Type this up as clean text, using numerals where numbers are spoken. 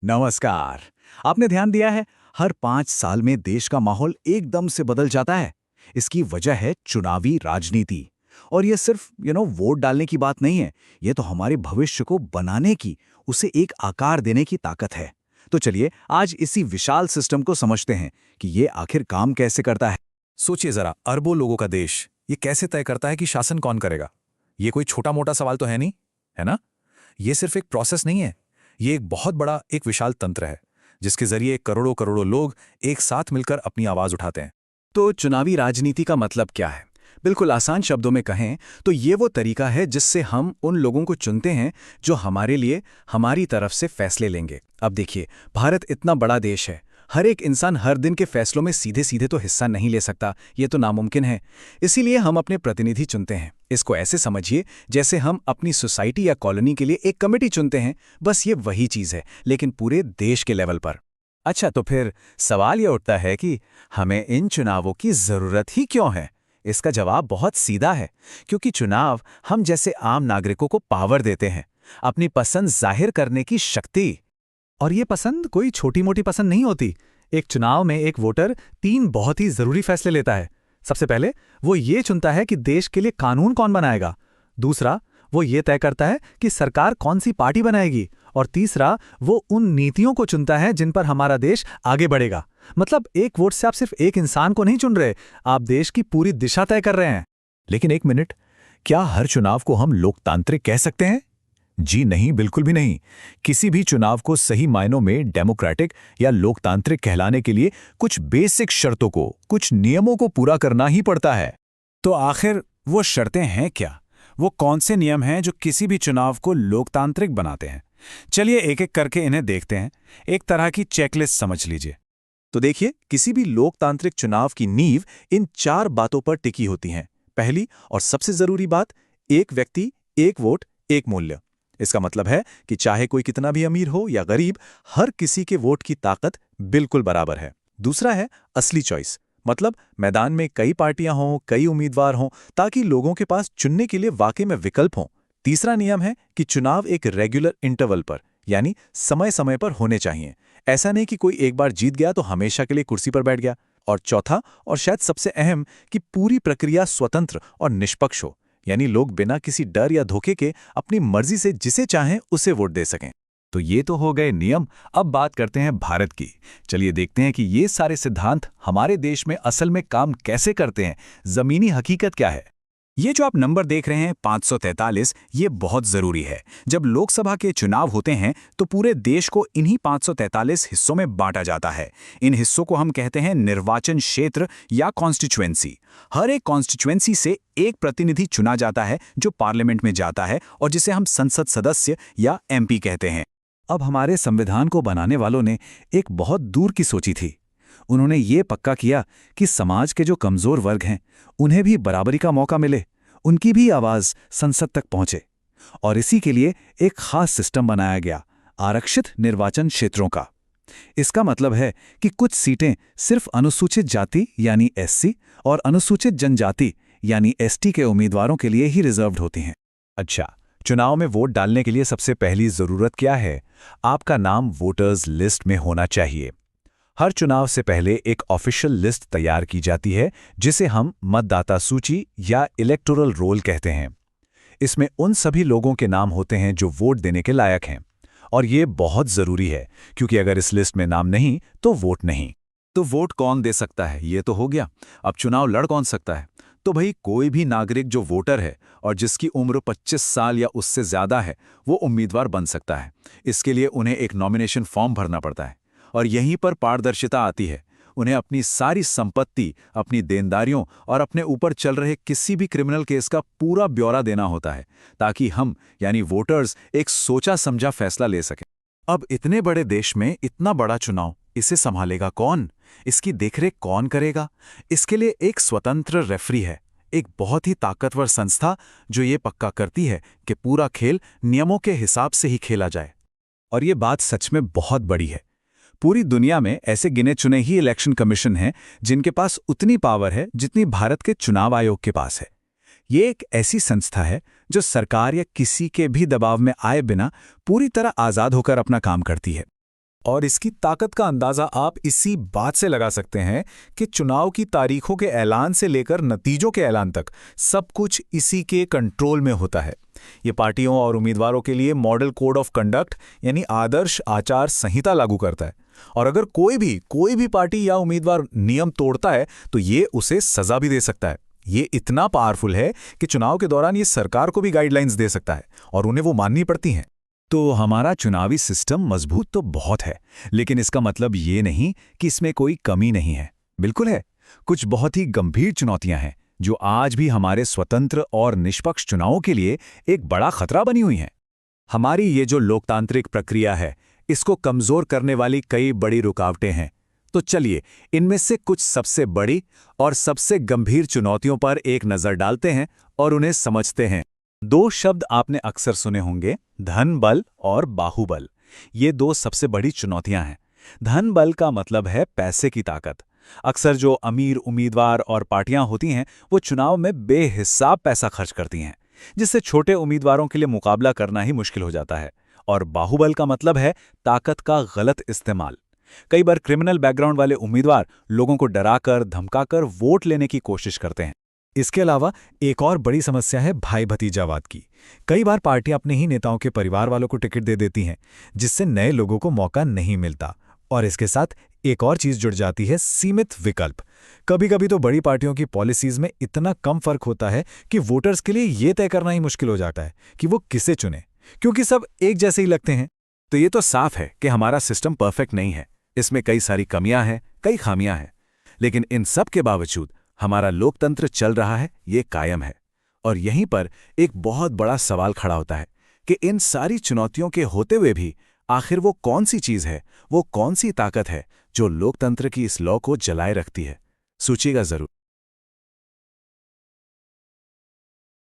नमस्कार। आपने ध्यान दिया है, हर 5 साल में देश का माहौल एकदम से बदल जाता है। इसकी वजह है चुनावी राजनीति। और ये सिर्फ वोट डालने की बात नहीं है, ये तो हमारे भविष्य को बनाने की, उसे एक आकार देने की ताकत है। तो चलिए आज इसी विशाल सिस्टम को समझते हैं कि ये आखिर काम कैसे करता है। सोचिए जरा, अरबों लोगों का देश ये कैसे तय करता है कि शासन कौन करेगा? ये कोई छोटा मोटा सवाल तो है नहीं, है ना? ये सिर्फ एक प्रोसेस नहीं है, ये एक बहुत बड़ा एक विशाल तंत्र है जिसके जरिए करोड़ों करोड़ों लोग एक साथ मिलकर अपनी आवाज उठाते हैं। तो चुनावी राजनीति का मतलब क्या है? बिल्कुल आसान शब्दों में कहें तो ये वो तरीका है जिससे हम उन लोगों को चुनते हैं जो हमारे लिए, हमारी तरफ से फैसले लेंगे। अब देखिए, भारत इतना बड़ा देश है, हर एक इंसान हर दिन के फैसलों में सीधे सीधे तो हिस्सा नहीं ले सकता, ये तो नामुमकिन है। इसीलिए हम अपने प्रतिनिधि चुनते हैं। इसको ऐसे समझिए जैसे हम अपनी सोसाइटी या कॉलोनी के लिए एक कमेटी चुनते हैं। बस ये वही चीज़ है, लेकिन पूरे देश के लेवल पर। अच्छा, तो फिर सवाल ये उठता है कि हमें इन चुनावों की ज़रूरत ही क्यों है? इसका जवाब बहुत सीधा है, क्योंकि चुनाव हम जैसे आम नागरिकों को पावर देते हैं, अपनी पसंद जाहिर करने की शक्ति। और ये पसंद कोई छोटी मोटी पसंद नहीं होती। एक चुनाव में एक वोटर 3 बहुत ही जरूरी फैसले लेता है। सबसे पहले वो ये चुनता है कि देश के लिए कानून कौन बनाएगा। दूसरा, वो ये तय करता है कि सरकार कौन सी पार्टी बनाएगी। और तीसरा, वो उन नीतियों को चुनता है जिन पर हमारा देश आगे बढ़ेगा। मतलब एक वोट से आप सिर्फ एक इंसान को नहीं चुन रहे, आप देश की पूरी दिशा तय कर रहे हैं। लेकिन एक मिनट, क्या हर चुनाव को हम लोकतांत्रिक कह सकते हैं? जी नहीं, बिल्कुल भी नहीं। किसी भी चुनाव को सही मायनों में डेमोक्रेटिक या लोकतांत्रिक कहलाने के लिए कुछ बेसिक शर्तों को, कुछ नियमों को पूरा करना ही पड़ता है। तो आखिर वो शर्तें हैं क्या? वो कौन से नियम हैं जो किसी भी चुनाव को लोकतांत्रिक बनाते हैं? चलिए एक एक करके इन्हें देखते हैं। एक तरह की चेकलिस्ट समझ लीजिए। तो देखिए, किसी भी लोकतांत्रिक चुनाव की नींव इन 4 बातों पर टिकी होती हैं। पहली और सबसे जरूरी बात, एक व्यक्ति, एक वोट, एक मूल्य। इसका मतलब है कि चाहे कोई कितना भी अमीर हो या गरीब, हर किसी के वोट की ताकत बिल्कुल बराबर है। दूसरा है असली चॉइस, मतलब मैदान में कई पार्टियां हों, कई उम्मीदवार हों, ताकि लोगों के पास चुनने के लिए वाकई में विकल्प हों। तीसरा नियम है कि चुनाव एक रेगुलर इंटरवल पर, यानी समय समय पर होने चाहिए। ऐसा नहीं कि कोई एक बार जीत गया तो हमेशा के लिए कुर्सी पर बैठ गया। और चौथा और शायद सबसे अहम, कि पूरी प्रक्रिया स्वतंत्र और निष्पक्ष हो, यानी लोग बिना किसी डर या धोखे के अपनी मर्जी से जिसे चाहें उसे वोट दे सकें। तो ये तो हो गए नियम। अब बात करते हैं भारत की। चलिए देखते हैं कि ये सारे सिद्धांत हमारे देश में असल में काम कैसे करते हैं, जमीनी हकीकत क्या है। ये जो आप नंबर देख रहे हैं 543, ये बहुत जरूरी है। जब लोकसभा के चुनाव होते हैं तो पूरे देश को इन्हीं 543 हिस्सों में बांटा जाता है। इन हिस्सों को हम कहते हैं निर्वाचन क्षेत्र या कॉन्स्टिट्यूएंसी। हर एक कॉन्स्टिट्यूएंसी से एक प्रतिनिधि चुना जाता है जो पार्लियामेंट में जाता है और जिसे हम संसद सदस्य या एमपी कहते हैं। अब हमारे संविधान को बनाने वालों ने एक बहुत दूर की सोची थी। उन्होंने ये पक्का किया कि समाज के जो कमजोर वर्ग हैं उन्हें भी बराबरी का मौका मिले, उनकी भी आवाज संसद तक पहुंचे। और इसी के लिए एक खास सिस्टम बनाया गया, आरक्षित निर्वाचन क्षेत्रों का। इसका मतलब है कि कुछ सीटें सिर्फ अनुसूचित जाति यानी एससी और अनुसूचित जनजाति यानी एसटी के उम्मीदवारों के लिए ही रिजर्व्ड होती हैं। अच्छा, चुनाव में वोट डालने के लिए सबसे पहली जरूरत क्या है? आपका नाम वोटर्स लिस्ट में होना चाहिए। हर चुनाव से पहले एक ऑफिशियल लिस्ट तैयार की जाती है जिसे हम मतदाता सूची या इलेक्टोरल रोल कहते हैं। इसमें उन सभी लोगों के नाम होते हैं जो वोट देने के लायक हैं। और ये बहुत जरूरी है, क्योंकि अगर इस लिस्ट में नाम नहीं तो वोट नहीं। तो वोट कौन दे सकता है, ये तो हो गया। अब चुनाव लड़ कौन सकता है? तो भाई कोई भी नागरिक जो वोटर है और जिसकी उम्र 25 साल या उससे ज्यादा है, वो उम्मीदवार बन सकता है। इसके लिए उन्हें एक नॉमिनेशन फॉर्म भरना पड़ता है। और यहीं पर पारदर्शिता आती है। उन्हें अपनी सारी संपत्ति, अपनी देनदारियों और अपने ऊपर चल रहे किसी भी क्रिमिनल केस का पूरा ब्यौरा देना होता है, ताकि हम यानी वोटर्स एक सोचा समझा फैसला ले सकें। अब इतने बड़े देश में इतना बड़ा चुनाव, इसे संभालेगा कौन? इसकी देखरेख कौन करेगा? इसके लिए एक स्वतंत्र रेफरी है, एक बहुत ही ताकतवर संस्था जो ये पक्का करती है कि पूरा खेल नियमों के हिसाब से ही खेला जाए। और ये बात सच में बहुत बड़ी है। पूरी दुनिया में ऐसे गिने चुने ही इलेक्शन कमीशन हैं जिनके पास उतनी पावर है जितनी भारत के चुनाव आयोग के पास है। ये एक ऐसी संस्था है जो सरकार या किसी के भी दबाव में आए बिना पूरी तरह आज़ाद होकर अपना काम करती है। और इसकी ताकत का अंदाजा आप इसी बात से लगा सकते हैं कि चुनाव की तारीखों के ऐलान से लेकर नतीजों के ऐलान तक सब कुछ इसी के कंट्रोल में होता है। ये पार्टियों और उम्मीदवारों के लिए मॉडल कोड ऑफ कंडक्ट यानी आदर्श आचार संहिता लागू करता है। और अगर कोई भी पार्टी या उम्मीदवार नियम तोड़ता है तो ये उसे सजा भी दे सकता है। ये इतना पावरफुल है कि चुनाव के दौरान ये सरकार को भी गाइडलाइंस दे सकता है और उन्हें वो माननी पड़ती हैं। तो हमारा चुनावी सिस्टम मजबूत तो बहुत है, लेकिन इसका मतलब ये नहीं कि इसमें कोई कमी नहीं है। बिल्कुल है। कुछ बहुत ही गंभीर चुनौतियां हैं जो आज भी हमारे स्वतंत्र और निष्पक्ष चुनावों के लिए एक बड़ा खतरा बनी हुई हैं। हमारी ये जो लोकतांत्रिक प्रक्रिया है, इसको कमजोर करने वाली कई बड़ी रुकावटें हैं। तो चलिए इनमें से कुछ सबसे बड़ी और सबसे गंभीर चुनौतियों पर एक नजर डालते हैं और उन्हें समझते हैं। 2 शब्द आपने अक्सर सुने होंगे, धन बल और बाहुबल। ये 2 सबसे बड़ी चुनौतियां हैं। धन बल का मतलब है पैसे की ताकत। अक्सर जो अमीर उम्मीदवार और पार्टियां होती हैं वो चुनाव में बेहिसाब पैसा खर्च करती हैं, जिससे छोटे उम्मीदवारों के लिए मुकाबला करना ही मुश्किल हो जाता है। और बाहुबल का मतलब है ताकत का गलत इस्तेमाल। कई बार क्रिमिनल बैकग्राउंड वाले उम्मीदवार लोगों को डराकर धमकाकर वोट लेने की कोशिश करते हैं। इसके अलावा एक और बड़ी समस्या है भाई भतीजावाद की। कई बार पार्टियां अपने ही नेताओं के परिवार वालों को टिकट दे देती हैं, जिससे नए लोगों को मौका नहीं मिलता। और इसके साथ एक और चीज जुड़ जाती है, सीमित विकल्प। कभी-कभी तो बड़ी पार्टियों की पॉलिसीज में इतना कम फर्क होता है कि वोटर्स के लिए ये तय करना ही मुश्किल हो जाता है कि वो किसे चुने, क्योंकि सब एक जैसे ही लगते हैं। तो ये तो साफ है कि हमारा सिस्टम परफेक्ट नहीं है। इसमें कई सारी कमियां हैं, कई खामियां हैं, लेकिन इन सब के बावजूद हमारा लोकतंत्र चल रहा है, ये कायम है। और यहीं पर एक बहुत बड़ा सवाल खड़ा होता है कि इन सारी चुनौतियों के होते हुए भी आखिर वो कौन सी चीज है, वो कौन सी ताकत है जो लोकतंत्र की इस लौ को जलाए रखती है। सोचिएगा जरूर।